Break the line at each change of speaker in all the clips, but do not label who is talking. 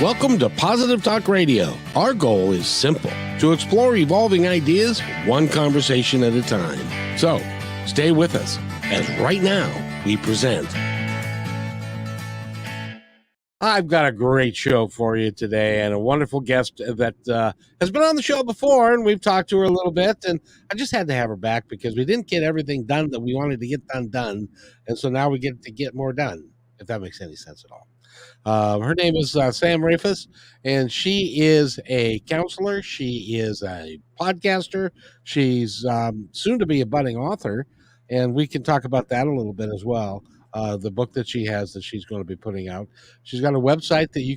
Welcome to Positive Talk Radio. Our goal is simple: to explore evolving ideas one conversation at a time. So, stay with us as right now we present. I've got a great show for you today and a wonderful guest that has been on the show before, and we've talked to her a little bit, and I just had to have her back because we didn't get everything done that we wanted to get done, and so now we get to get more done, if that makes any sense at all. Her name is Sam Rafoss, and she is a counselor. She is a podcaster. She's soon to be a budding author, and we can talk about that a little bit as well. The book that she has that she's going to be putting out. She's got a website that you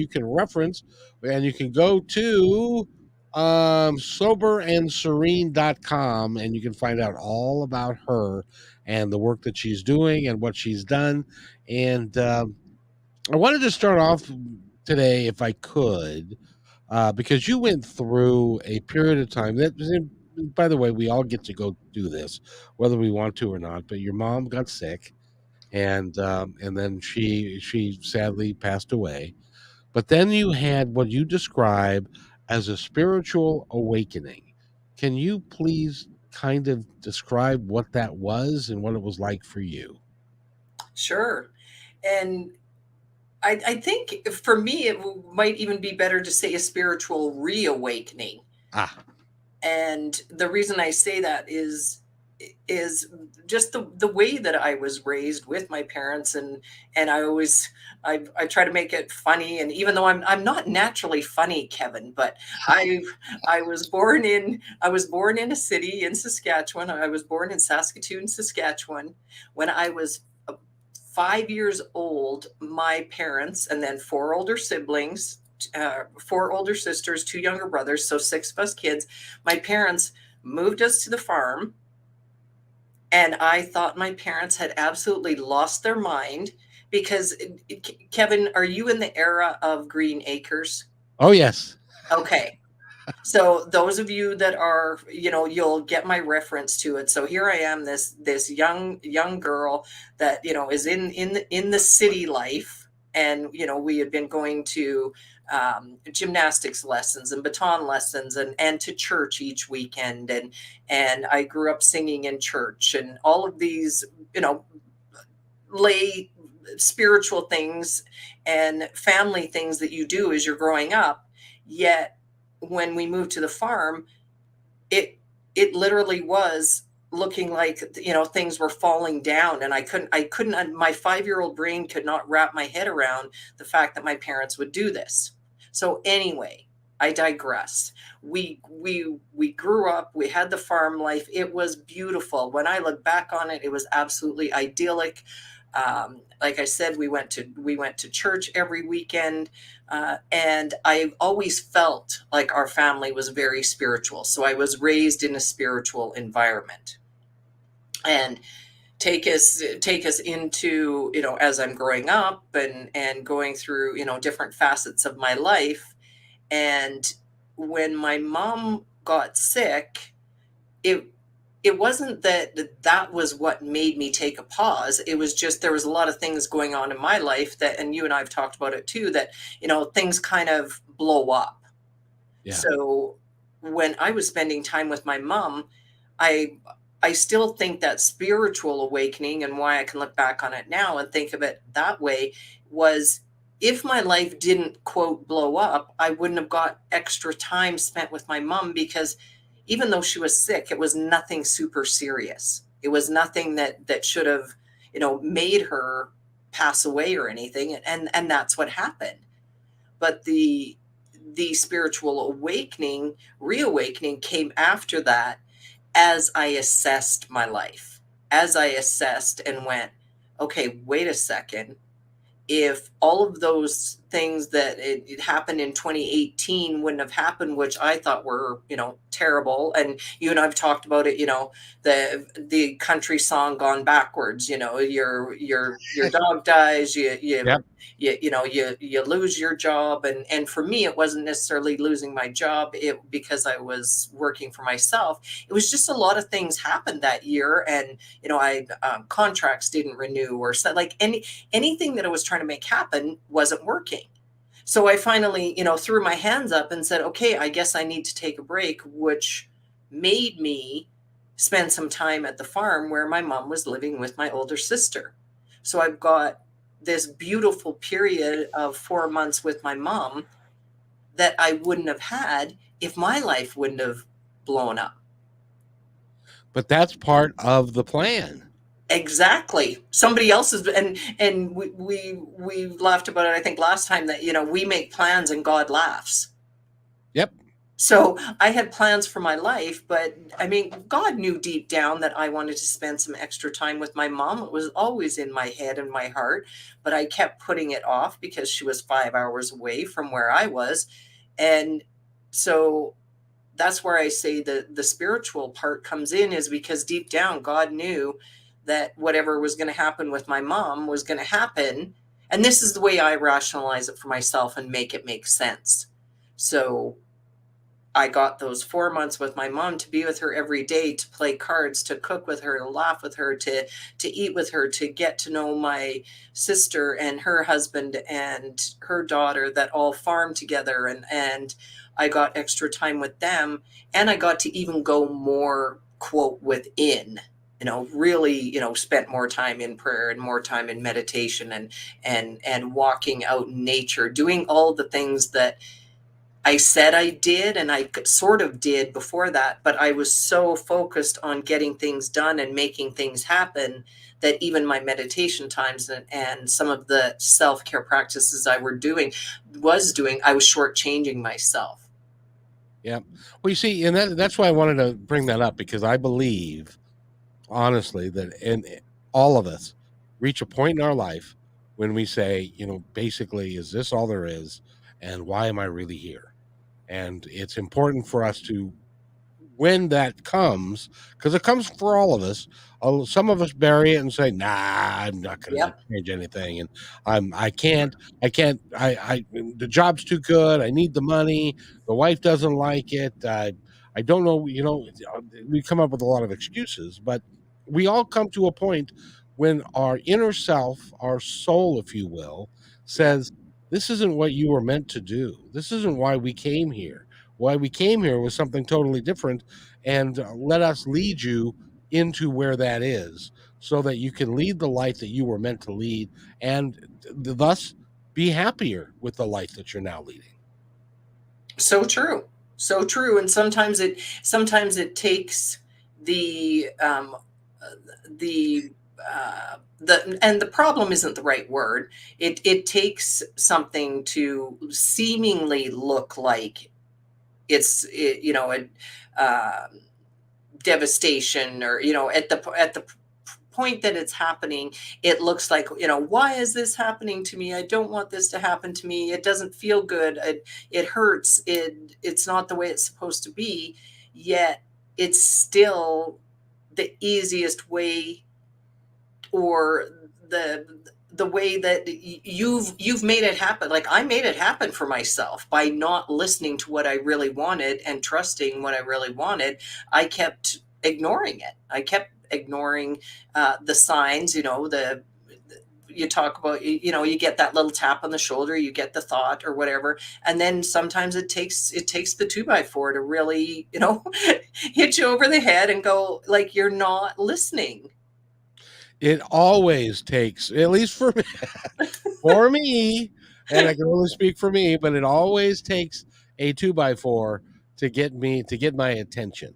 can reference, and you can go to soberandserene.com, and you can find out all about her and the work that she's doing and what she's done. And I wanted to start off today, if I could, because you went through a period of time that, by the way, we all get to go do this, whether we want to or not. But your mom got sick, and then she sadly passed away. But then you had what you describe as a spiritual awakening. Can you please kind of describe what that was and what it was like for you?
Sure. And I think for me, it might even be better to say a spiritual reawakening.
Ah,
And the reason I say that is just the way that I was raised with my parents, and I try to make it funny. And even though I'm not naturally funny, Kevin, but I I was born in a city in Saskatchewan. I was born in Saskatoon, Saskatchewan. When I was 5 years old, my parents and then four older siblings, four older sisters, two younger brothers, so six of us kids. My parents moved us to the farm, and I thought my parents had absolutely lost their mind because, Kevin, are you in the era of Green Acres?
oh yes.
Okay. So those of you that are, you'll get my reference to it. So here I am, this young girl that is in the city life, and we had been going to gymnastics lessons and baton lessons, and to church each weekend, and I grew up singing in church, and all of these lay spiritual things and family things that you do as you're growing up. Yet when we moved to the farm, it literally was looking like things were falling down, and I couldn't my 5-year-old brain could not wrap my head around the fact that my parents would do this. So anyway, I digress. We grew up, we had the farm life. It was beautiful. When I look back on it, it was absolutely idyllic. Like I said, we went to church every weekend, and I always felt like our family was very spiritual. So I was raised in a spiritual environment, and take us into as I'm growing up and going through different facets of my life. And when my mom got sick, it it wasn't that was what made me take a pause. It was just there was a lot of things going on in my life that, and you and I have talked about it too, that things kind of blow up.
Yeah.
So when I was spending time with my mom, I I still think that spiritual awakening, and why I can look back on it now and think of it that way, was if my life didn't quote blow up, I wouldn't have got extra time spent with my mom, because even though she was sick, it was nothing super serious. It was nothing that should have, made her pass away or anything. And that's what happened. But the spiritual awakening, reawakening, came after that, as I assessed my life, as I assessed and went, okay, wait a second. If all of those things that it happened in 2018 wouldn't have happened, which I thought were, terrible. And you and I've talked about it, the country song Gone Backwards, your dog dies,
Yep.
you lose your job. And for me, it wasn't necessarily losing my job, because I was working for myself. It was just a lot of things happened that year. And, I contracts didn't renew, or so, like anything that I was trying to make happen wasn't working. So I finally, threw my hands up and said, okay, I guess I need to take a break, which made me spend some time at the farm where my mom was living with my older sister. So I've got this beautiful period of 4 months with my mom that I wouldn't have had if my life wouldn't have blown up.
But that's part of the plan.
Exactly. Somebody else's, and we laughed about it, I think, last time, that we make plans and God laughs.
Yep.
So I had plans for my life, but I mean, God knew deep down that I wanted to spend some extra time with my mom. It was always in my head and my heart, but I kept putting it off because she was 5 hours away from where I was. And so that's where I say the spiritual part comes in, is because deep down, God knew that whatever was going to happen with my mom was going to happen. And this is the way I rationalize it for myself and make it make sense. So I got those 4 months with my mom to be with her every day, to play cards, to cook with her, to laugh with her, to eat with her, to get to know my sister and her husband and her daughter that all farm together. And I got extra time with them. And I got to even go more, quote, within, really, spent more time in prayer and more time in meditation and walking out in nature, doing all the things that I said I did, and I sort of did before that, but I was so focused on getting things done and making things happen that even my meditation times and some of the self-care practices I was doing, I was shortchanging myself.
Yeah. Well, you see, and that's why I wanted to bring that up, because I believe, honestly, that all of us reach a point in our life when we say, basically, is this all there is? And why am I really here? And it's important for us to, when that comes, because it comes for all of us. Some of us bury it and say, "Nah, I'm not going to
Yep.
change anything," and I can't, the job's too good. I need the money. The wife doesn't like it. I don't know. We come up with a lot of excuses, but we all come to a point when our inner self, our soul, if you will,
Yep.
says, "This isn't what you were meant to do. This isn't why we came here. Why we came here was something totally different, and let us lead you into where that is, so that you can lead the life that you were meant to lead, and thus be happier with the life that you're now leading."
So true. So true. And sometimes it takes the the and the problem isn't the right word. It takes something to seemingly look like a devastation, or at the point that it's happening, it looks like, why is this happening to me? I don't want this to happen to me. It doesn't feel good. It hurts. It's not the way it's supposed to be. Yet it's still the easiest way, or the way that you've made it happen. Like, I made it happen for myself by not listening to what I really wanted and trusting what I really wanted. I kept ignoring it. I kept ignoring the signs. You talk about, you get that little tap on the shoulder, you get the thought or whatever, and then sometimes it takes the 2x4 to really, hit you over the head and go, like, you're not listening.
It always takes, at least for me, for me, and I can only speak for me, but it always takes a 2x4 to get my attention,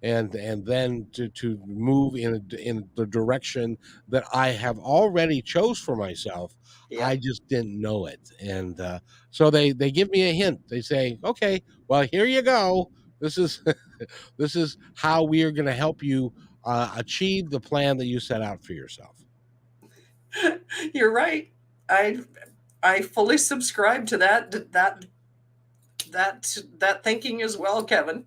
and then to move in the direction that I have already chose for myself. I
Yep.
just didn't know it, and so they give me a hint. They say, "Okay, well, here you go. This is this is how we are going to help you achieve the plan that you set out for yourself."
You're right. I fully subscribe to that thinking as well, Kevin.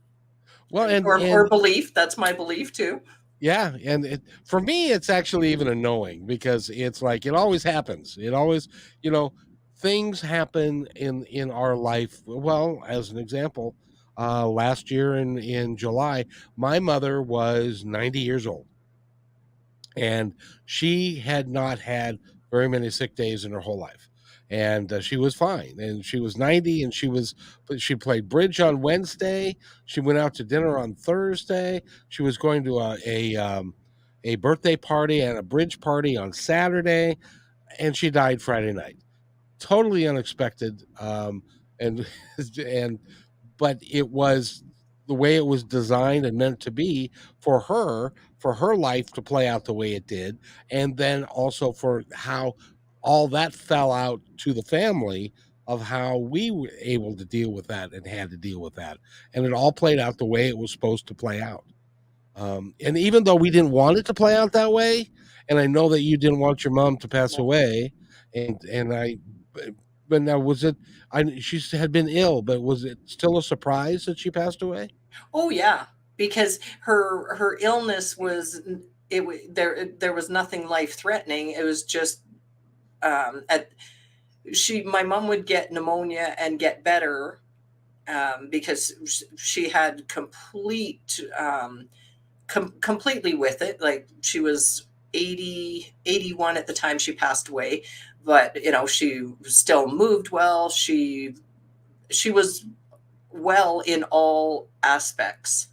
Well,
Or belief. That's my belief too.
yeah, and for me, it's actually even annoying, because it's like it always happens. It always, you know, things happen in our life. Well, as an example, last year in July, my mother was 90 years old, and she had not had very many sick days in her whole life. and she was fine. And she was 90, and she played bridge on Wednesday. She went out to dinner on Thursday. She was going to a birthday party and a bridge party on Saturday, and she died Friday night. Totally unexpected, and and but it was the way it was designed and meant to be for her life to play out the way it did, and then also for how all that fell out to the family of how we were able to deal with that and had to deal with that, and it all played out the way it was supposed to play out. And even though we didn't want it to play out that way, and I know that you didn't want your mom to pass away, and but now was it? She had been ill, but was it still a surprise that she passed away?
Oh yeah, because her illness was there was nothing life threatening. It was just at she my mom would get pneumonia and get better because she had completely with it. Like she was 81 at the time she passed away, but she still moved well. She was well in all aspects,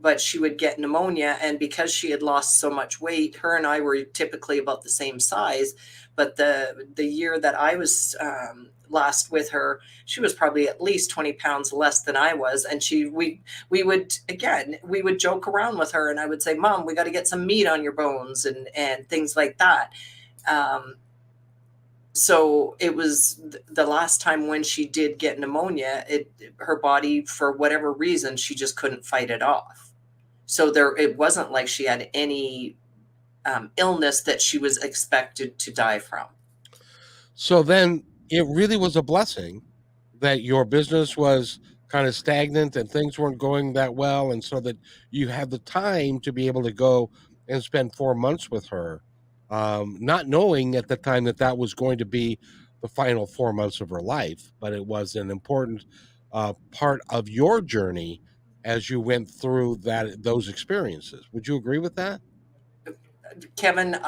but she would get pneumonia. And because she had lost so much weight, her and I were typically about the same size. But the year that I was last with her, she was probably at least 20 pounds less than I was. And we would joke around with her, and I would say, Mom, we got to get some meat on your bones and things like that. So it was the last time when she did get pneumonia, her body, for whatever reason, she just couldn't fight it off. So it wasn't like she had any illness that she was expected to die from.
So then it really was a blessing that your business was kind of stagnant and things weren't going that well, and so that you had the time to be able to go and spend 4 months with her, not knowing at the time that that was going to be the final 4 months of her life, but it was an important part of your journey as you went through those experiences. Would you agree with that?
Kevin,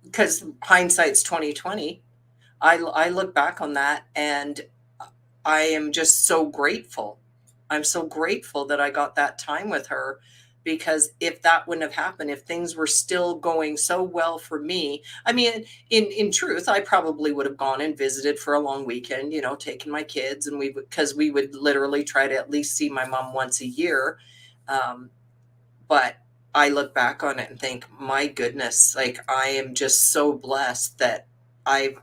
because hindsight's 2020, I look back on that and I am just so grateful. I'm so grateful that I got that time with her, because if that wouldn't have happened, if things were still going so well for me, I mean, in truth, I probably would have gone and visited for a long weekend, taking my kids, and because we would literally try to at least see my mom once a year. But I look back on it and think, my goodness, like I am just so blessed that I'm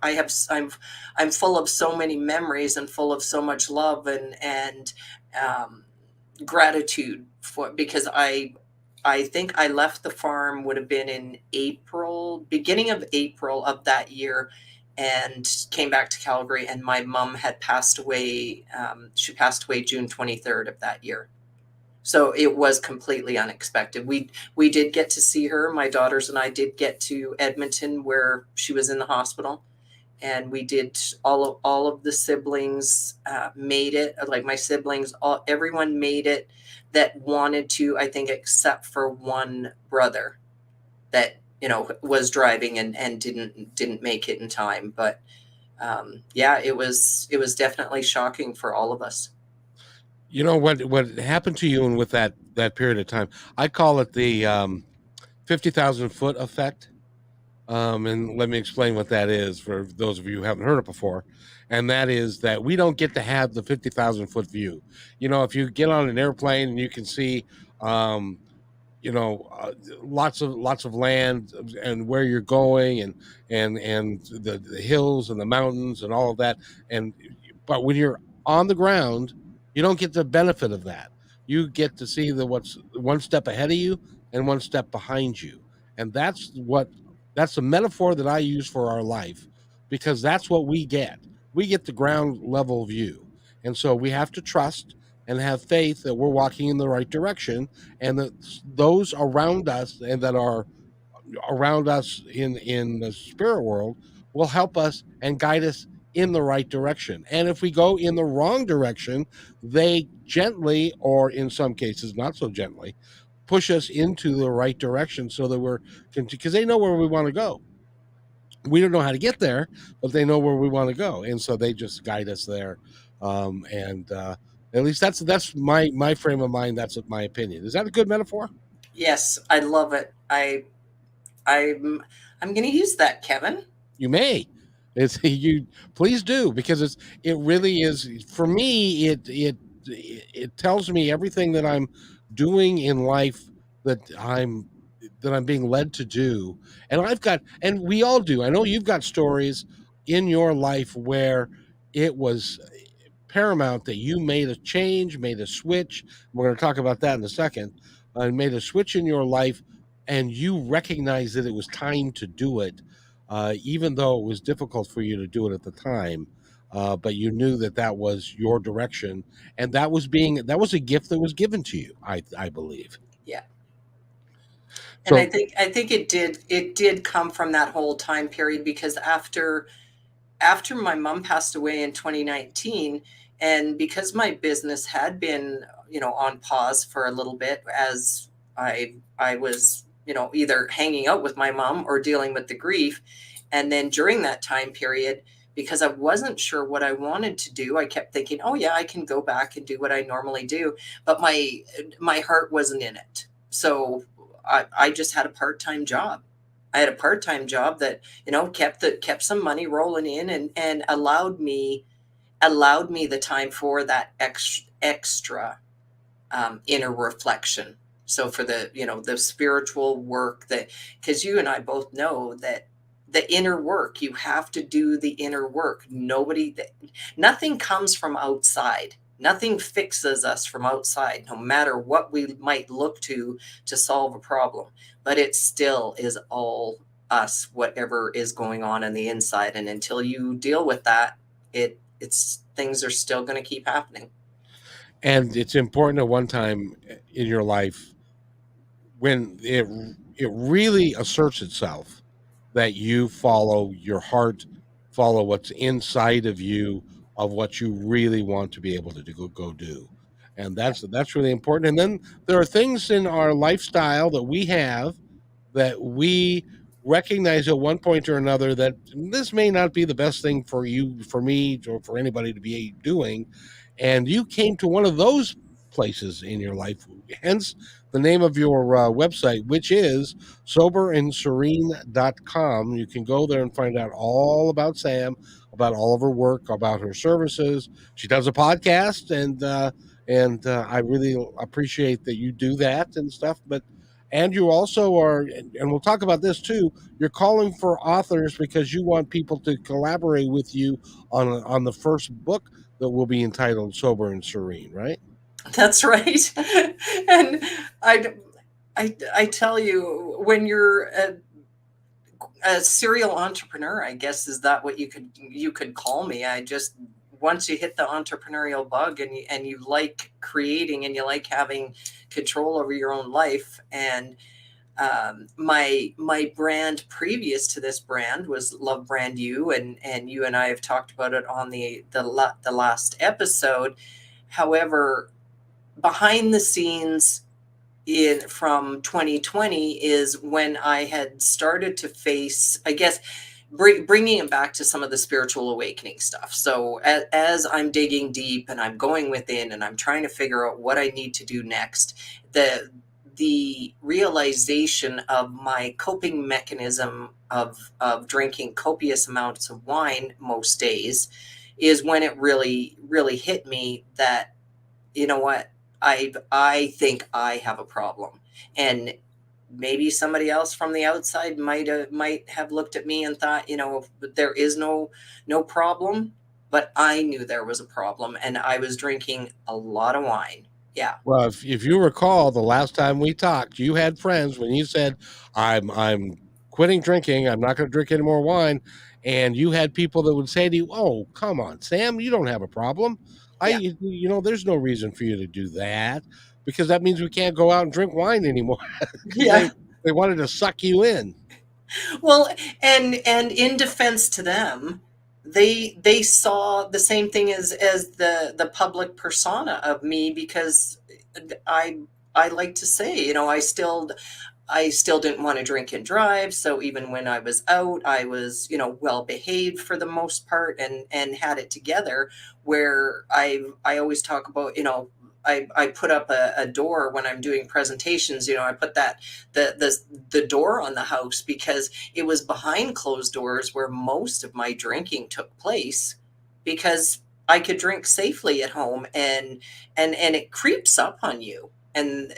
full of so many memories and full of so much love and um, gratitude because I think I left the farm would have been in April, beginning of April of that year, and came back to Calgary. And my mom had passed away. She passed away June 23rd of that year. So it was completely unexpected. We did get to see her. My daughters and I did get to Edmonton where she was in the hospital, and we did all of the siblings made it. Like my siblings, everyone made it that wanted to. I think except for one brother that was driving and didn't make it in time. But yeah, it was definitely shocking for all of us.
You know what happened to you, and with that period of time, I call it the 50,000 foot effect. And let me explain what that is for those of you who haven't heard it before. And that is that we don't get to have the 50,000 foot view. If you get on an airplane and you can see, um, lots of land and where you're going, and the hills and the mountains and all of that. And but when you're on the ground, you don't get the benefit of that. You get to see what's one step ahead of you and one step behind you. And that's a metaphor that I use for our life, because that's what we get. We get the ground level view. And so we have to trust and have faith that we're walking in the right direction, and that those around us and that are around us in the spirit world will help us and guide us in the right direction. And if we go in the wrong direction, they gently, or in some cases not so gently, push us into the right direction so that we're, because they know where we want to go. We don't know how to get there, but they know where we want to go, and so they just guide us there. And At least that's my frame of mind. That's my opinion. Is that a good metaphor?
Yes, I love it. I'm going to use that, Kevin.
You may. It's you. Please do, because it really is for me. It tells me everything that I'm doing in life that I'm being led to do, and and we all do. I know you've got stories in your life where it was paramount that you made a change, made a switch. We're going to talk about that in a second. Made a switch in your life, and you recognized that it was time to do it, even though it was difficult for you to do it at the time. But you knew that that was your direction, and that was a gift that was given to you. I believe.
Yeah. And
So
I think it did come from that whole time period, because after my mom passed away in 2019, and because my business had been, on pause for a little bit, as I was, either hanging out with my mom or dealing with the grief. And then during that time period, because I wasn't sure what I wanted to do, I kept thinking, oh yeah, I can go back and do what I normally do. But my heart wasn't in it. So I just had a part-time job. I had a part-time job that, kept some money rolling in, and allowed me the time for that extra inner reflection. So for the spiritual work, that, because you and I both know that the inner work, you have to do the inner work. Nothing comes from outside. Nothing fixes us from outside, no matter what we might look to solve a problem. But it still is all us, whatever is going on the inside. And until you deal with that, it's things are still going to keep happening.
and it's important at one time in your life when it really asserts itself that you follow your heart, follow what's inside of you of what you really want to be able to go do. And
Yeah.
that's really important. And then there are things in our lifestyle that we have that we recognize at one point or another that this may not be the best thing for you, for me, or for anybody to be doing. And you came to one of those places in your life, hence the name of your website, which is soberandserene.com. You can go there and find out all about Sam, about all of her work, about her services. She does a podcast, and I really appreciate that you do that and stuff. But and you also are, and we'll talk about this too. You're calling for authors because you want people to collaborate with you on the first book that will be entitled Sober and Serene, right?
That's right. And I, I tell you, when you're a serial entrepreneur, I guess, is that what you could call me? I just, once you hit the entrepreneurial bug, and you like creating, and you like having control over your own life. And my brand previous to this brand was Love Brand You, and you and I have talked about it on the last episode. However, behind the scenes, from 2020 is when I had started to face, I guess, bringing it back to some of the spiritual awakening stuff. So as I'm digging deep, and I'm going within, and I'm trying to figure out what I need to do next, the realization of my coping mechanism of drinking copious amounts of wine most days is when it really hit me that, you know what, I think I have a problem. And maybe somebody else from the outside might have looked at me and thought, there is no problem, but I knew there was a problem, and I was drinking a lot of wine. Yeah.
Well, if you recall, the last time we talked, you had friends when you said, I'm quitting drinking. I'm not going to drink any more wine." And you had people that would say to you, "Oh, come on, Sam, you don't have a problem.
Yeah.
There's no reason for you to do that because that means we can't go out and drink wine anymore." Because
Yeah.
they wanted to suck you in.
Well, and in defense to them, they saw the same thing as the public persona of me, because I I like to say, I still, I still didn't want to drink and drive. So even when I was out, I was, well behaved for the most part, and had it together, where I always talk about, I put up a door when I'm doing presentations. I put that the door on the house, because it was behind closed doors where most of my drinking took place, because I could drink safely at home, and it creeps up on you. And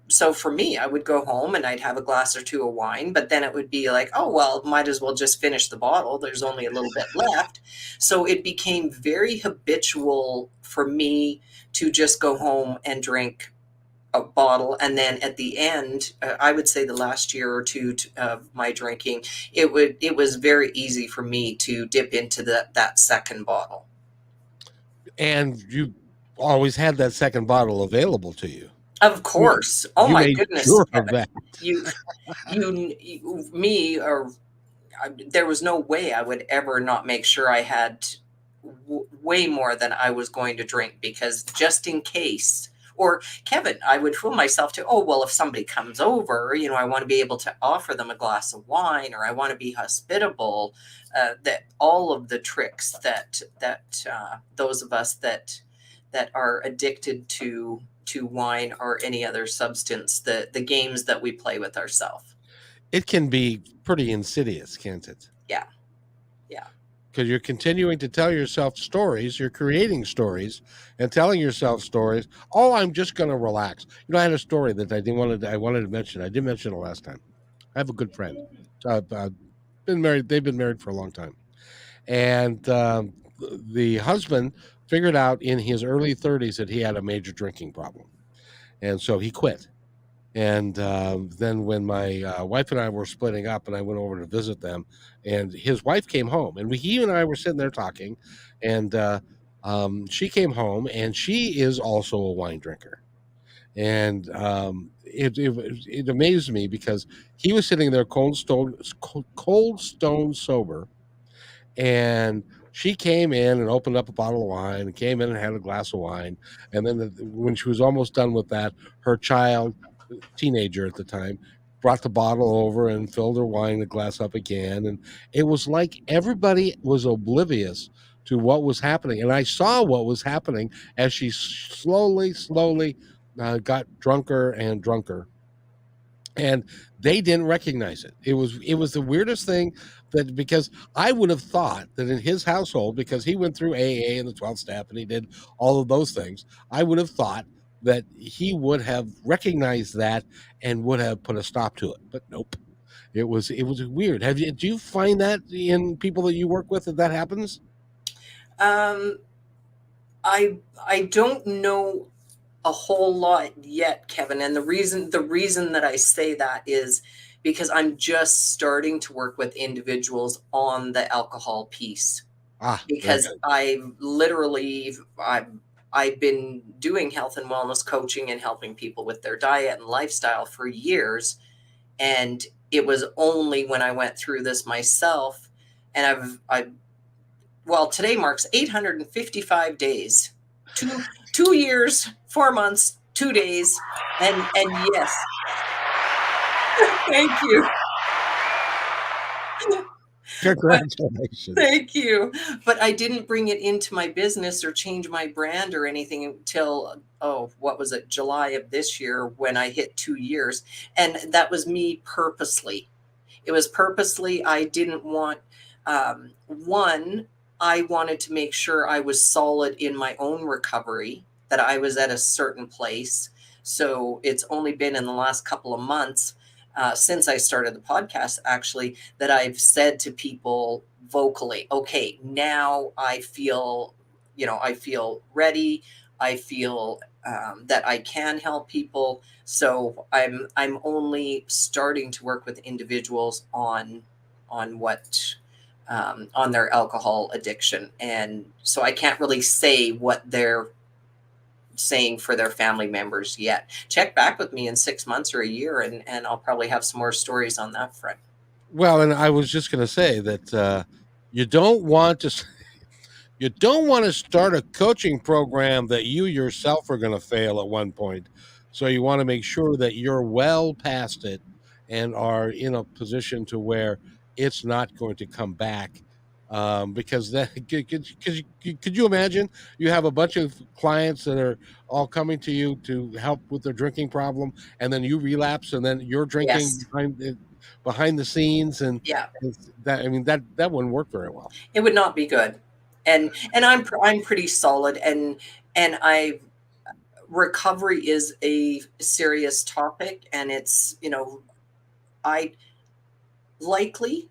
so for me, I would go home and I'd have a glass or two of wine, but then it would be like, oh, well, might as well just finish the bottle. There's only a little bit left. So it became very habitual for me to just go home and drink a bottle. And then at the end, I would say the last year or two of my drinking, it was very easy for me to dip into that second bottle.
And you always had that second bottle available to you.
Of course. Oh
You
my
made
goodness,
sure of
Kevin.
that.
Me, or there was no way I would ever not make sure I had way more than I was going to drink, because just in case. Or Kevin, I would fool myself to, oh, well, if somebody comes over, I want to be able to offer them a glass of wine, or I want to be hospitable. That all of the tricks that those of us that are addicted to wine or any other substance, the games that we play with ourselves.
It can be pretty insidious, can't it?
Yeah.
Because you're continuing to tell yourself stories, you're creating stories and telling yourself stories. Oh, I'm just going to relax. I had a story that I wanted to mention. I didn't mention it last time. I have a good friend. Been married. They've been married for a long time, and the husband figured out in his early 30s that he had a major drinking problem, and so he quit. And then when my wife and I were splitting up, and I went over to visit them, and his wife came home, and he and I were sitting there talking, and she came home, and she is also a wine drinker, and it amazed me because he was sitting there cold stone sober, and she came in and opened up a bottle of wine, and came in and had a glass of wine, and then when she was almost done with that, her child, teenager at the time, brought the bottle over and filled her wine the glass up again, and it was like everybody was oblivious to what was happening, and I saw what was happening as she slowly got drunker and drunker, and they didn't recognize it. It was the weirdest thing, that because I would have thought that in his household, because he went through AA and the 12th step and he did all of those things, I would have thought that he would have recognized that and would have put a stop to it. But nope. It was weird. Do you find that in people that you work with, that happens?
Um, I don't know a whole lot yet, Kevin. And the reason that I say that is because I'm just starting to work with individuals on the alcohol piece. Because I've been doing health and wellness coaching and helping people with their diet and lifestyle for years. And it was only when I went through this myself, and well, today marks 855 days, 2 years, 4 months, 2 days. And yes, thank you.
Congratulations.
Thank you. But I didn't bring it into my business or change my brand or anything until, what was it, July of this year, when I hit 2 years. And that was me purposely. It was purposely. I didn't want, one, I wanted to make sure I was solid in my own recovery, that I was at a certain place. So it's only been in the last couple of months, since I started the podcast, actually, that I've said to people vocally, okay, now I feel ready. I feel that I can help people. So I'm only starting to work with individuals on what on their alcohol addiction, and so I can't really say what they're saying for their family members yet. Check back with me in 6 months or a year, and I'll probably have some more stories on that front.
Well, and I was just going to say that you don't want to you don't want to start a coaching program that you yourself are going to fail at one point. So you want to make sure that you're well past it and are in a position to where it's not going to come back. Because then, could you imagine you have a bunch of clients that are all coming to you to help with their drinking problem, and then you relapse, and then you're drinking
Yes.
behind the scenes, and
Yeah.
that, I mean, that wouldn't work very well.
It would not be good. And I'm pretty solid, and I recovery is a serious topic, and it's, I likely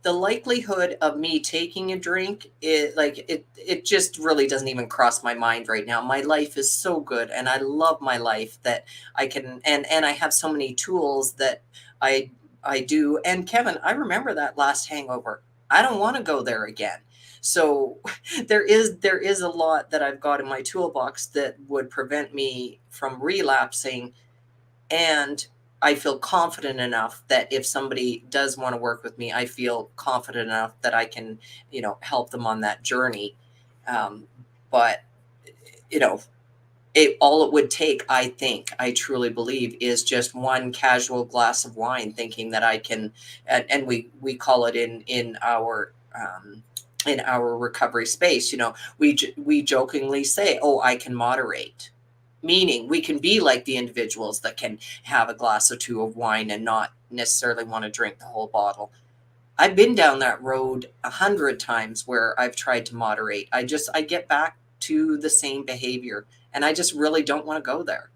the likelihood of me taking a drink, it just really doesn't even cross my mind right now. My life is so good, and I love my life that I can, and I have so many tools that I I do. And Kevin, I remember that last hangover. I don't want to go there again. So there is a lot that I've got in my toolbox that would prevent me from relapsing, and I feel confident enough that if somebody does want to work with me, I feel confident enough that I can, help them on that journey. But you know, all it would take, I think, I truly believe, is just one casual glass of wine, thinking that I can, and we call it in our recovery space. We jokingly say, "Oh, I can moderate," meaning we can be like the individuals that can have a glass or two of wine and not necessarily want to drink the whole bottle. I've been down that road 100 times where I've tried to moderate. I get back to the same behavior, and I just really don't want to go there.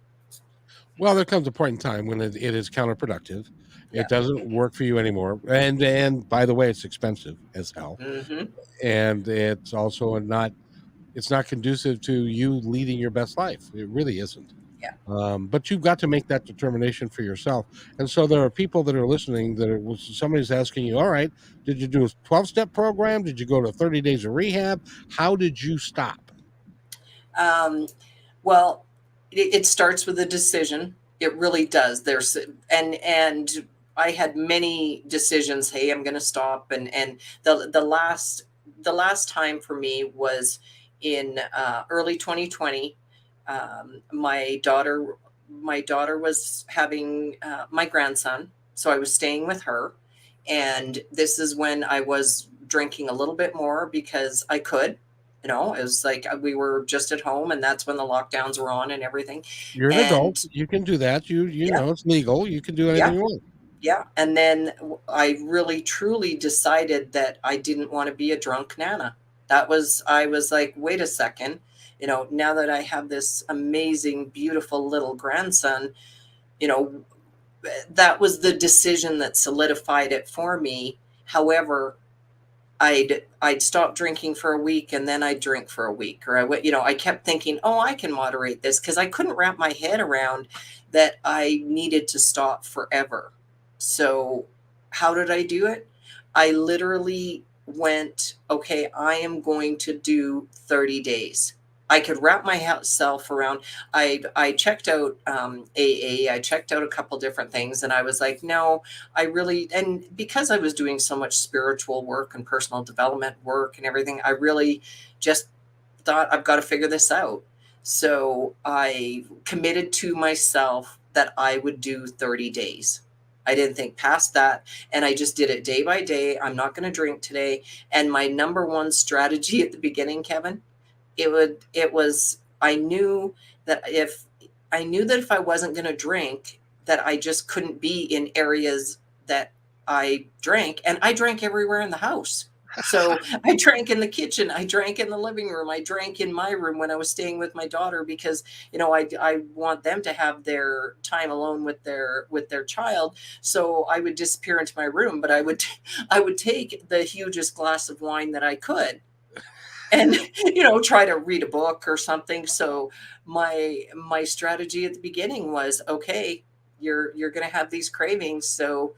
Well, there comes a point in time when it is counterproductive. It
Yeah.
doesn't work for you anymore, and by the way, it's expensive as hell,
Hmm.
and it's not conducive to you leading your best life. It really isn't.
Yeah.
But you've got to make that determination for yourself. And so there are people that are listening that somebody's asking you, all right, did you do a 12-step program? Did you go to 30 days of rehab? How did you stop?
Um, well, it starts with a decision. It really does. And I had many decisions. Hey, I'm going to stop. And the last time for me was in early 2020. My daughter was having my grandson, so I was staying with her, and this is when I was drinking a little bit more because I could. It was like we were just at home, and that's when the lockdowns were on and everything.
You're an adult.
And
You can do that. You
yeah,
know it's legal. You can do anything
yeah,
you want.
yeah. And then I really truly decided that I didn't want to be a drunk nana. I was like, wait a second, now that I have this amazing, beautiful little grandson, you know, that was the decision that solidified it for me. However, I'd stop drinking for a week, and then I'd drink for a week, or I kept thinking, oh, I can moderate this, because I couldn't wrap my head around that I needed to stop forever. So how did I do it? I literally went, okay, I am going to do 30 days. I could wrap myself around. I checked out AA. I checked out a couple different things, and I was like, no, I really, and because I was doing so much spiritual work and personal development work and everything, I really just thought, I've got to figure this out. So I committed to myself that I would do 30 days. I didn't think past that. And I just did it day by day. I'm not going to drink today. And my number one strategy at the beginning, Kevin, I knew that if I wasn't going to drink, that I just couldn't be in areas that I drank, and I drank everywhere in the house. So I drank in the kitchen, I drank in the living room, I drank in my room when I was staying with my daughter, because I want them to have their time alone with their child. So I would disappear into my room, but I would take the hugest glass of wine that I could, and try to read a book or something. So my strategy at the beginning was, okay, you're going to have these cravings, so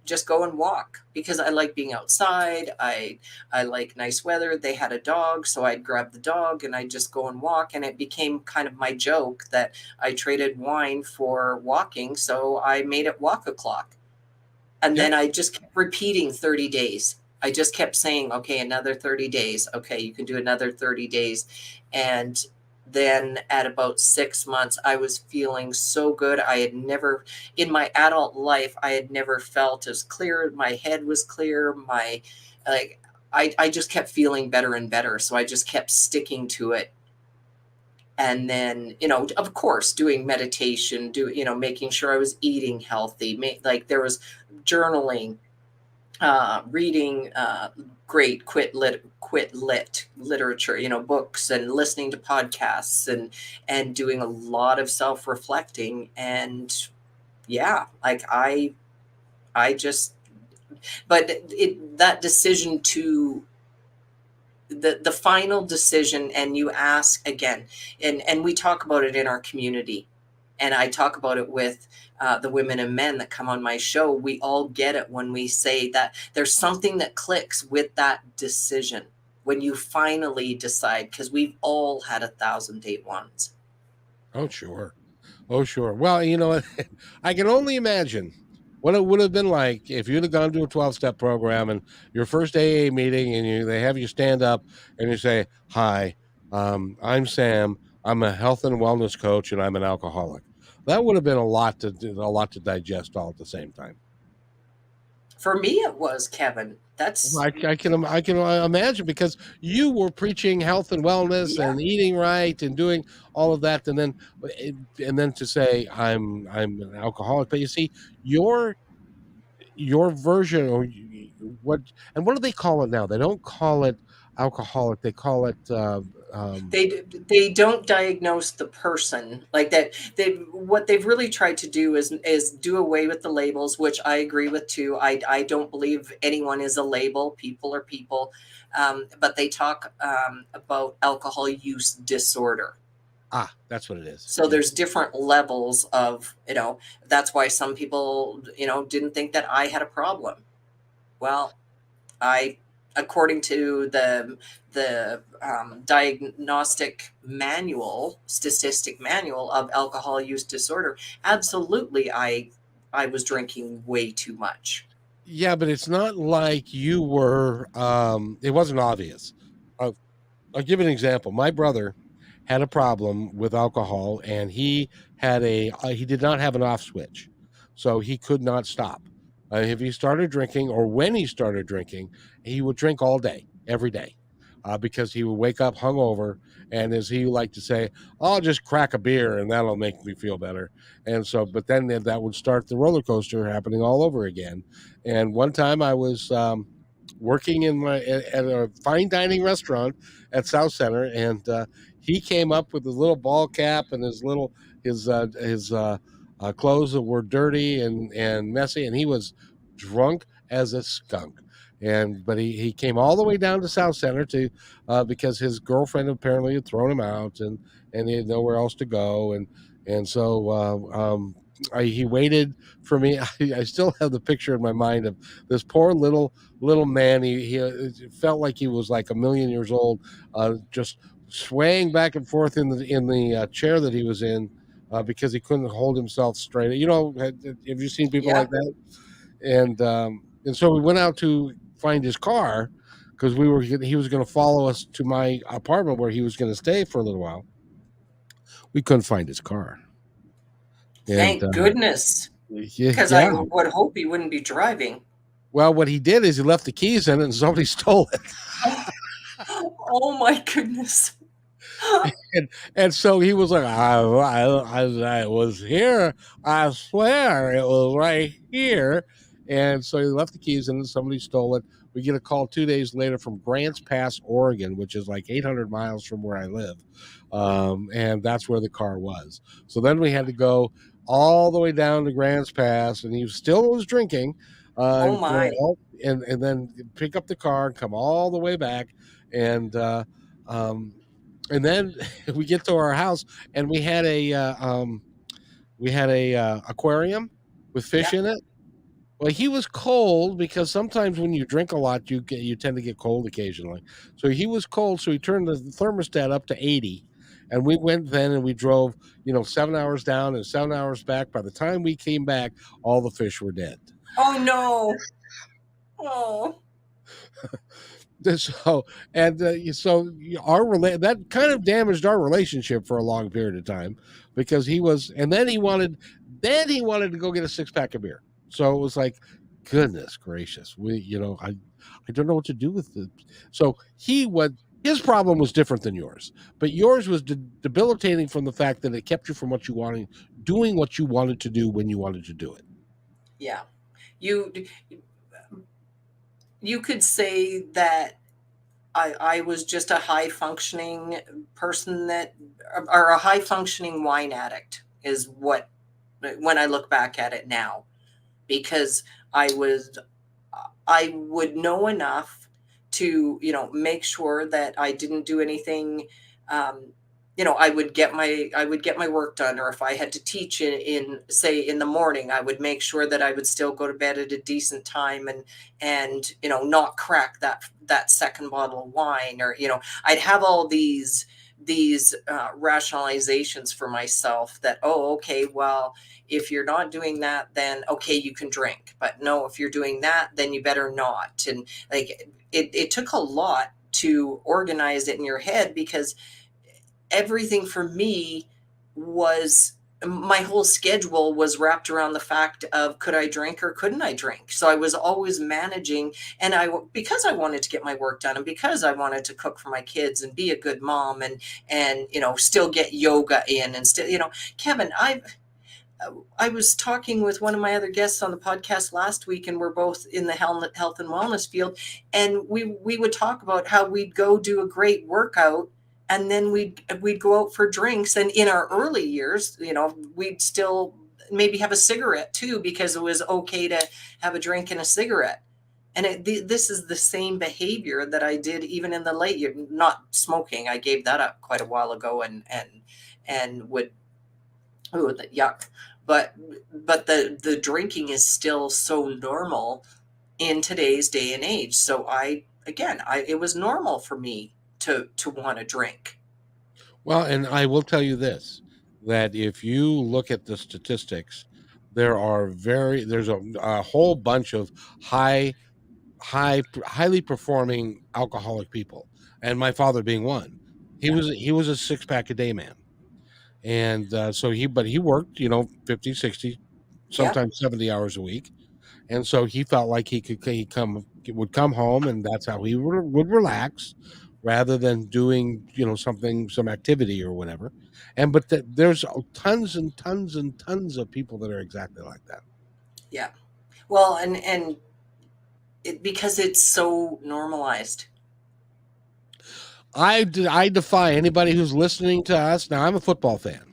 just go and walk, because I like being outside. I like nice weather. They had a dog, so I'd grab the dog and I'd just go and walk, and it became kind of my joke that I traded wine for walking, so I made it walk o'clock. And
Yep.
then I just kept repeating 30 days. I just kept saying, okay, another 30 days. Okay, you can do another 30 days. And then at about 6 months, I was feeling so good. I had never, in my adult life, I had never felt as clear. My head was clear. Like, I just kept feeling better and better. So I just kept sticking to it. And then, of course, doing meditation, making sure I was eating healthy. Like there was journaling, reading great quit lit literature, books, and listening to podcasts, and doing a lot of self reflecting. And yeah, like I just, but that decision to the final decision, and you ask again, and we talk about it in our community, and I talk about it with the women and men that come on my show. We all get it when we say that there's something that clicks with that decision when you finally decide, because we've all had 1,000 day ones.
Oh, sure. Oh, sure. Well, you know, I can only imagine what it would have been like if you'd have gone to a 12-step program and your first AA meeting and they have you stand up and you say, "Hi, I'm Sam. I'm a health and wellness coach and I'm an alcoholic." That would have been a lot to digest all at the same time.
For me, it was, Kevin. That's,
I can imagine because you were preaching health and wellness
yeah.
and eating right and doing all of that, and then to say I'm an alcoholic. But you see, your your version or what what do they call it now? They don't call it alcoholic. They call it um,
They don't diagnose the person like that. What they've really tried to do is do away with the labels, which I agree with too. I don't believe anyone is a label. People are people. But they talk about alcohol use disorder.
that's what it is.
So
Yeah.
there's different levels of, that's why some people, didn't think that I had a problem. Well, I, according to the diagnostic manual, statistic manual of alcohol use disorder, absolutely, I was drinking way too much.
Yeah, but it's not like you were it wasn't obvious. Uh, I'll give you an example. My brother had a problem with alcohol, and he did not have an off switch, so he could not stop. If he started drinking, or when he started drinking, he would drink all day, every day, because he would wake up hungover, and as he liked to say, "I'll just crack a beer, and that'll make me feel better." And so, but then that would start the roller coaster happening all over again. And one time, I was working at a fine dining restaurant at South Center, and he came up with his little ball cap and his clothes that were dirty and messy, and he was drunk as a skunk. And but he came all the way down to South Center to because his girlfriend apparently had thrown him out, and he had nowhere else to go, and so he waited for me. I still have the picture in my mind of this poor little man. He felt like he was like a million years old, just swaying back and forth in the chair that he was in because he couldn't hold himself straight. You know, have you seen people like
Yep.
that? And so we went out to find his car because he was going to follow us to my apartment where he was going to stay for a little while. We couldn't find his car, and
Thank goodness, because I
yeah.
would hope he wouldn't be driving.
Well, what he did is he left the keys in it, and somebody stole it.
Oh my goodness.
And so he was like, I was here. I swear it was right here. And so he left the keys and then somebody stole it. We get a call 2 days later from Grants Pass, Oregon, which is like 800 miles from where I live. And that's where the car was. So then we had to go all the way down to Grants Pass, and he still was drinking.
Oh
And go
my.
and then pick up the car and come all the way back. And um, and then we get to our house and we had a aquarium with fish
Yep.
in it. Well, he was cold because sometimes when you drink a lot, you tend to get cold occasionally. So he was cold, so he turned the thermostat up to 80, and we went then and we drove 7 hours down and 7 hours back. By the time we came back, all the fish were dead.
Oh no. Oh.
So and so that kind of damaged our relationship for a long period of time because he was, and then he wanted to go get a 6 pack of beer. So it was like, goodness gracious, I don't know what to do with it. So his problem was different than yours, but yours was debilitating from the fact that it kept you from doing what you wanted to do when you wanted to do it.
Yeah. You you could say that I was just a high functioning person or a high functioning wine addict is what, when I look back at it now, because I was, I would know enough to, make sure that I didn't do anything. Um, I would get my work done, or if I had to teach in say in the morning, I would make sure that I would still go to bed at a decent time, and not crack that second bottle of wine, or I'd have all these rationalizations for myself that, oh, okay, well, if you're not doing that, then okay, you can drink, but no, if you're doing that, then you better not. And like, it took a lot to organize it in your head, because everything for me was, my whole schedule was wrapped around the fact of, could I drink or couldn't I drink? So I was always managing, and because I wanted to get my work done, and because I wanted to cook for my kids and be a good mom, and still get yoga in, and still, Kevin, I was talking with one of my other guests on the podcast last week, and we're both in the health and wellness field. And we would talk about how we'd go do a great workout, and then we'd go out for drinks. And in our early years, we'd still maybe have a cigarette too, because it was okay to have a drink and a cigarette. And this is the same behavior that I did even in the late year. Not smoking, I gave that up quite a while ago, and would, oh, yuck. But the drinking is still so normal in today's day and age. So it was normal for me to want to drink.
Well, and I will tell you this, that if you look at the statistics, there's a whole bunch of highly performing alcoholic people, and my father being one.
Yeah.
He was a 6 pack a day man, and so he worked 50, 60,
Yeah.
sometimes 70 hours a week, and so he felt like he would come home, and that's how he would relax, rather than doing some activity or whatever. And but there's tons and tons and tons of people that are exactly like that.
Yeah. Well, and because it's so normalized.
I defy anybody who's listening to us now. I'm a football fan,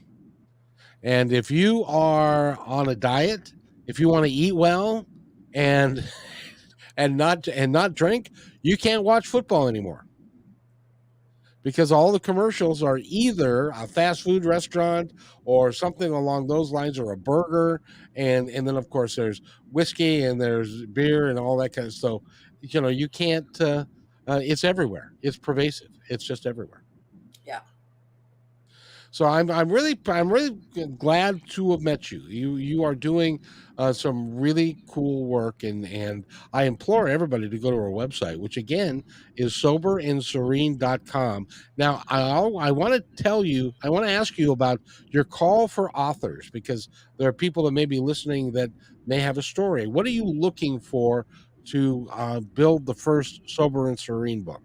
and if you are on a diet, if you want to eat well, and not drink, you can't watch football anymore, because all the commercials are either a fast food restaurant or something along those lines, or a burger, and then of course there's whiskey and there's beer and all that kind of stuff. You can't. It's everywhere. It's pervasive. It's just everywhere.
Yeah.
So I'm really glad to have met you. You are doing some really cool work, and I implore everybody to go to our website, which again is soberandserene.com. Now I want to ask you about your call for authors, because there are people that may be listening that may have a story. What are you looking for to build the first Sober and Serene book?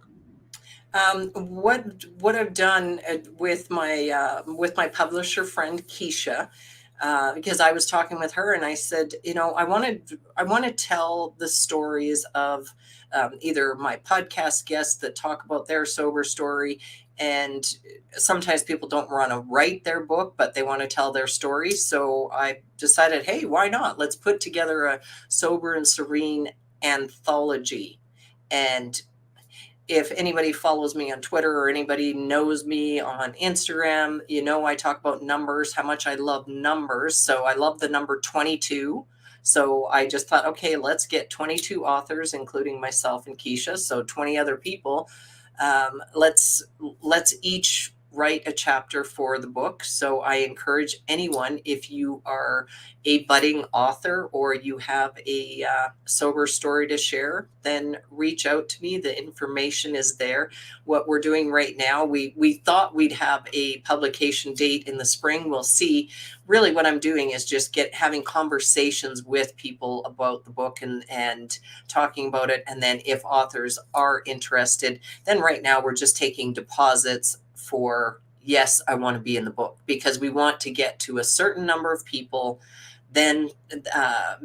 What I've done with my publisher friend Keisha, because I was talking with her, and I said, I want to tell the stories of either my podcast guests that talk about their sober story, and sometimes people don't want to write their book, but they want to tell their story. So I decided, hey, why not? Let's put together a Sober and Serene anthology. And if anybody follows me on Twitter, or anybody knows me on Instagram, I talk about numbers, how much I love numbers. So I love the number 22. So I just thought, okay, let's get 22 authors, including myself and Keisha. So 20 other people. Let's each write a chapter for the book. So I encourage anyone, if you are a budding author or you have a sober story to share, then reach out to me. The information is there. What we're doing right now, we thought we'd have a publication date in the spring. We'll see. Really what I'm doing is just having conversations with people about the book and talking about it. And then if authors are interested, then right now we're just taking deposits for, yes, I want to be in the book, because we want to get to a certain number of people. Then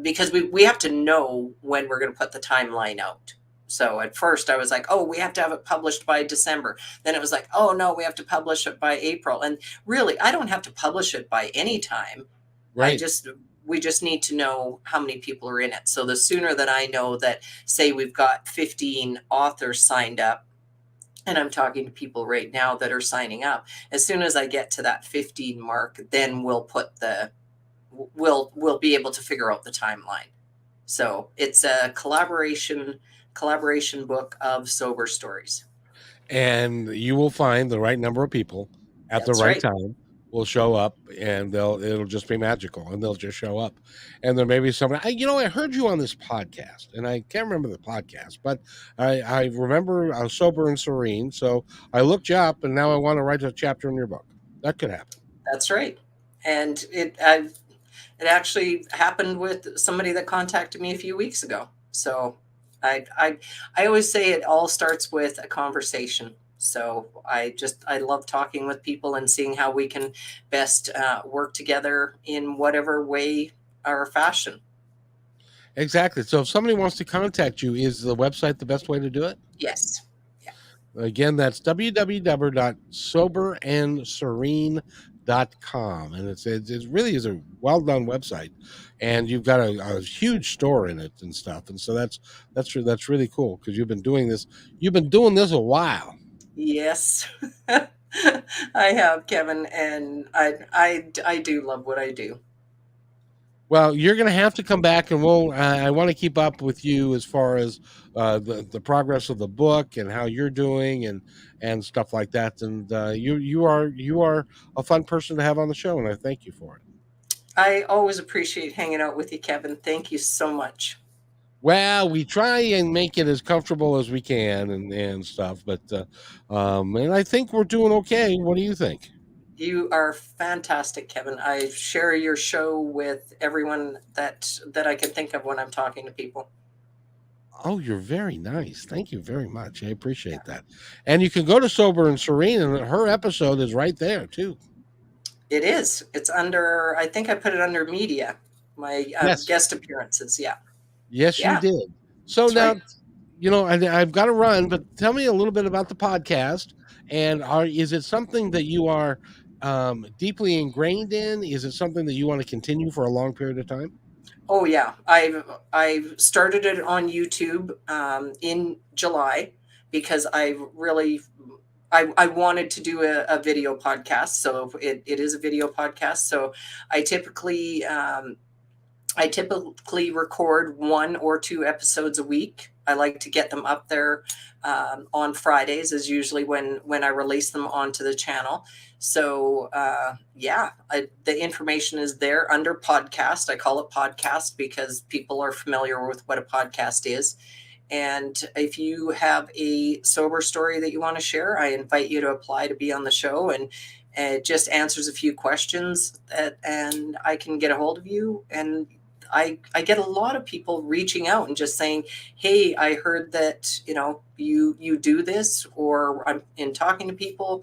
because we have to know when we're going to put the timeline out. So at first I was like, oh, we have to have it published by December. Then it was like, oh no, we have to publish it by April. And really, I don't have to publish it by any time.
Right.
We just need to know how many people are in it. So the sooner that I know that, say we've got 15 authors signed up, and I'm talking to people right now that are signing up, as soon as I get to that 15 mark, then we'll be able to figure out the timeline. So it's a collaboration book of sober stories.
And you will find the right number of people at the
That's
right
right.
time will show up, and it'll just be magical, and they'll just show up. And there may be somebody, I heard you on this podcast, and I can't remember the podcast, but I remember I was Sober and Serene, so I looked you up, and now I want to write a chapter in your book. That could happen.
That's right. And it actually happened with somebody that contacted me a few weeks ago. So I always say it all starts with a conversation. So I love talking with people and seeing how we can best work together in whatever way or fashion.
Exactly. So if somebody wants to contact you, is the website the best way to do it?
Yes. Yeah.
Again, that's www.soberandserene.com. And it really is a well done website. And you've got a huge store in it and stuff. And so that's really cool, because you've been doing this a while.
Yes. I have, Kevin, and I do love what I do.
Well, you're going to have to come back, and I want to keep up with you as far as the progress of the book and how you're doing and stuff like that. And you are a fun person to have on the show, and I thank you for it.
I always appreciate hanging out with you, Kevin. Thank you so much.
Well, we try and make it as comfortable as we can and stuff, but and I think we're doing okay. What do you think?
You are fantastic, Kevin. I share your show with everyone that I can think of when I'm talking to people.
Oh, you're very nice. Thank you very much. I appreciate that. And you can go to Sober and Serene, and her episode is right there too.
It is. It's under, I think I put it under media, my
Yes.
guest appearances. Yeah.
Yes, you
Yeah.
did. So
That's
now,
right.
I've got to run, but tell me a little bit about the podcast. And is it something that you are deeply ingrained in? Is it something that you want to continue for a long period of time?
Oh yeah, I've started it on YouTube in July, because I wanted to do a video podcast. So it is a video podcast. So I typically I typically record 1 or 2 episodes a week. I like to get them up there on Fridays is usually when I release them onto the channel. So the information is there under podcast. I call it podcast because people are familiar with what a podcast is. And if you have a sober story that you want to share, I invite you to apply to be on the show, and it just answers a few questions and I can get a hold of you. And I get a lot of people reaching out and just saying, hey, I heard that, you do this, or I'm in talking to people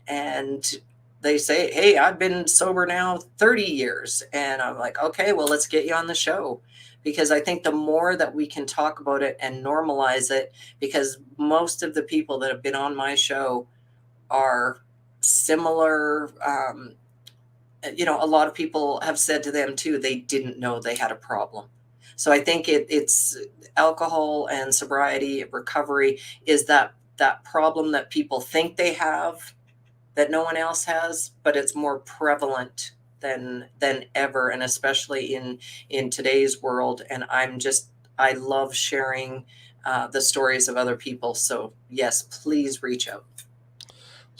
and they say, hey, I've been sober now 30 years. And I'm like, okay, well, let's get you on the show. Because I think the more that we can talk about it and normalize it, because most of the people that have been on my show are similar. A lot of people have said to them too, they didn't know they had a problem. So I think it's alcohol and sobriety recovery is that problem that people think they have that no one else has, but it's more prevalent than ever, and especially in today's world. And I love sharing the stories of other people. So yes, please reach out.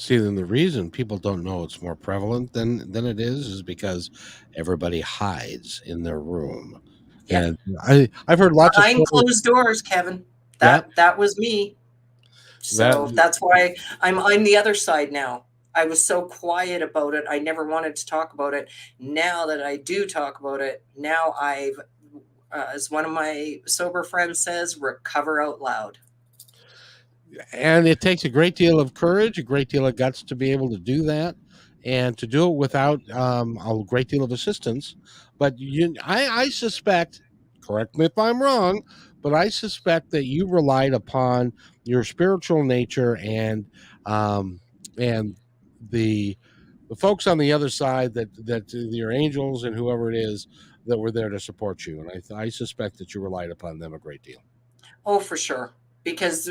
See, then the reason people don't know it's more prevalent than it is because everybody hides in their room.
Yeah.
And I've heard lots of
Behind
stories.
closed doors, Kevin.
Yep,
That was me.
that
So that's why I'm the other side now. I was so quiet about it. I never wanted to talk about it. Now that I do talk about it, now I've, as one of my sober friends says, recover out loud.
and it takes a great deal of courage, a great deal of guts to be able to do that, and to do it without a great deal of assistance. But I suspect, correct me if I'm wrong, but I suspect that you relied upon your spiritual nature um, and the the folks on the other side that your angels and whoever it is that were there to support you, and I suspect that you relied upon them a great deal.
Oh, for sure. Because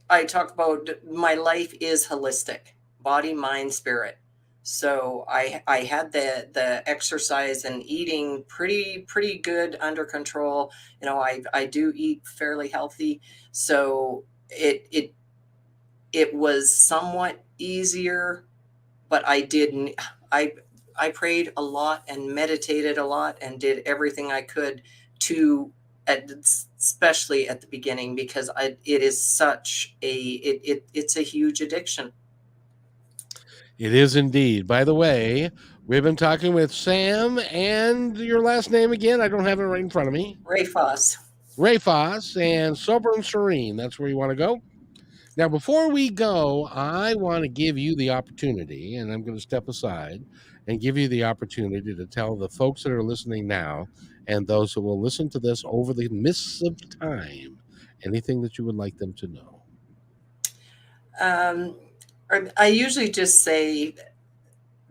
I talk about my life is holistic, body, mind, spirit. So I had the exercise and eating pretty good under control. I do eat fairly healthy. So it was somewhat easier, but I I prayed a lot and meditated a lot and did everything I could to especially at the beginning, because it is such it's a huge addiction.
It is indeed. By the way, we've been talking with Sam and your last name again. I don't have it right in front of me.
Rafoss.
Rafoss and Sober and Serene. That's where you want to go. Now, before we go, I want to give you the opportunity, and I'm going to step aside and give you the opportunity to tell the folks that are listening now and those who will listen to this over the mists of time anything that you would like them to know.
Um, I usually just say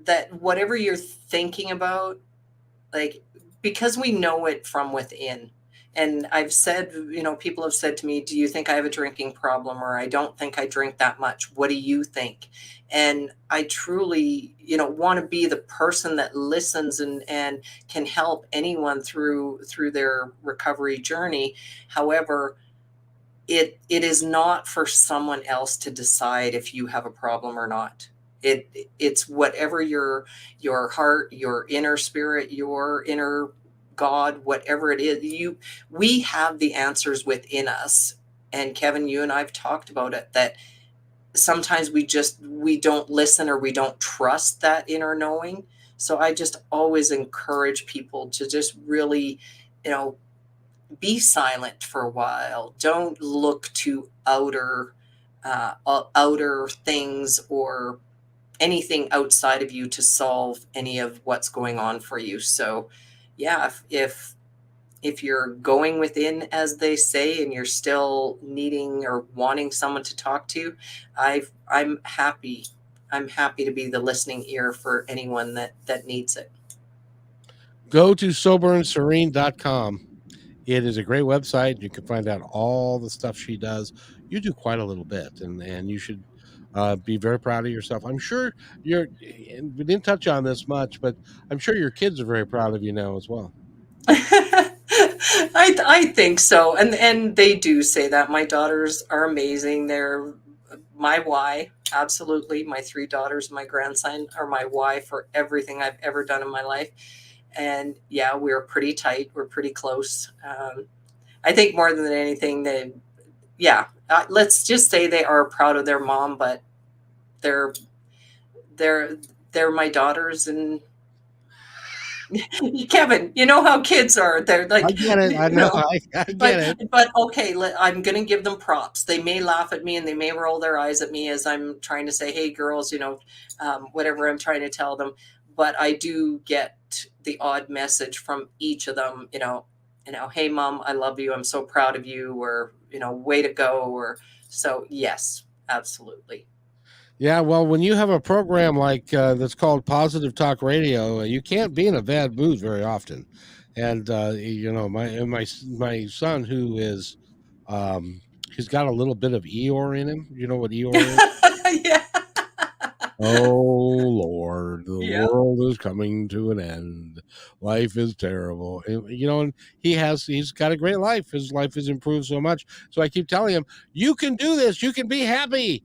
that whatever you're thinking about, like, because we know it from within. And I've said, people have said to me, do you think I have a drinking problem? Or I don't think I drink that much. What do you think? And I truly, want to be the person that listens and can help anyone through their recovery journey. However, it is not for someone else to decide if you have a problem or not. It's whatever your heart, your inner spirit, your inner God, whatever it is, we have the answers within us. And Kevin, you and I've talked about it, that sometimes we don't listen, or we don't trust that inner knowing. So I just always encourage people to just really, you know be silent for a while. Don't look to outer things or anything outside of you to solve any of what's going on for you. So, yeah, if you're going within, as they say, and you're still needing or wanting someone to talk to, I'm happy. I'm happy to be the listening ear for anyone that needs it.
Go to soberandserene.com. It is a great website. You can find out all the stuff she does. You do quite a little bit, and you should be very proud of yourself. I'm sure and we didn't touch on this much, but I'm sure your kids are very proud of you now as well.
I think so, and they do say that. My daughters are amazing. They're my why, absolutely. My three daughters, my grandson are my why for everything I've ever done in my life. And yeah, we're pretty tight. We're pretty close. I think more than anything, let's just say they are proud of their mom, but they're they're they're my daughters. And Kevin, you know how kids are. They're
I
like,
get it. I know. I get
but
it.
okay, I'm going to give them props. They may laugh at me and they may roll their eyes at me as I'm trying to say, "Hey, girls," whatever I'm trying to tell them. But I do get the odd message from each of them. Hey, mom, I love you. I'm so proud of you. Or way to go. Or so. Yes, absolutely.
Yeah, well, when you have a program like that's called Positive Talk Radio, you can't be in a bad mood very often. And my son who is he's got a little bit of Eeyore in him. You know what Eeyore is?
Yeah.
Oh Lord, the
Yeah.
world is coming to an end. Life is terrible. And he's got a great life. His life has improved so much. So I keep telling him, you can do this. You can be happy.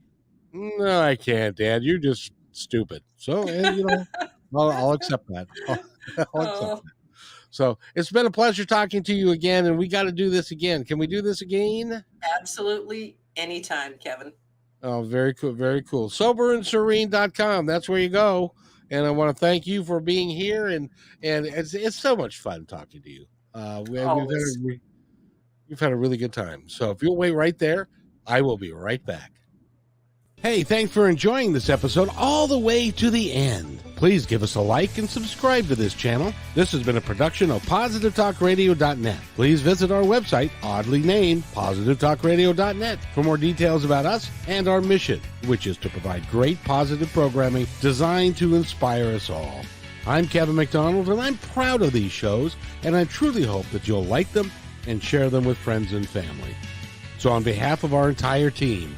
No, I can't, Dad. You're just stupid. So, and I'll accept that. I'll accept
Oh,
that. So it's been a pleasure talking to you again, and we got to do this again. Can we do this again?
absolutely. Anytime, Kevin.
Oh, very cool. Very cool. Soberandserene.com. That's where you go. And I want to thank you for being here. And it's so much fun talking to you.
Always.
We've had a really good time. So if you'll wait right there, I will be right back. Hey, thanks for enjoying this episode all the way to the end. Please give us a like and subscribe to this channel. This has been a production of PositiveTalkRadio.net. Please visit our website, oddly named PositiveTalkRadio.net, for more details about us and our mission, which is to provide great positive programming designed to inspire us all. I'm Kevin McDonald, and I'm proud of these shows, and I truly hope that you'll like them and share them with friends and family. So on behalf of our entire team,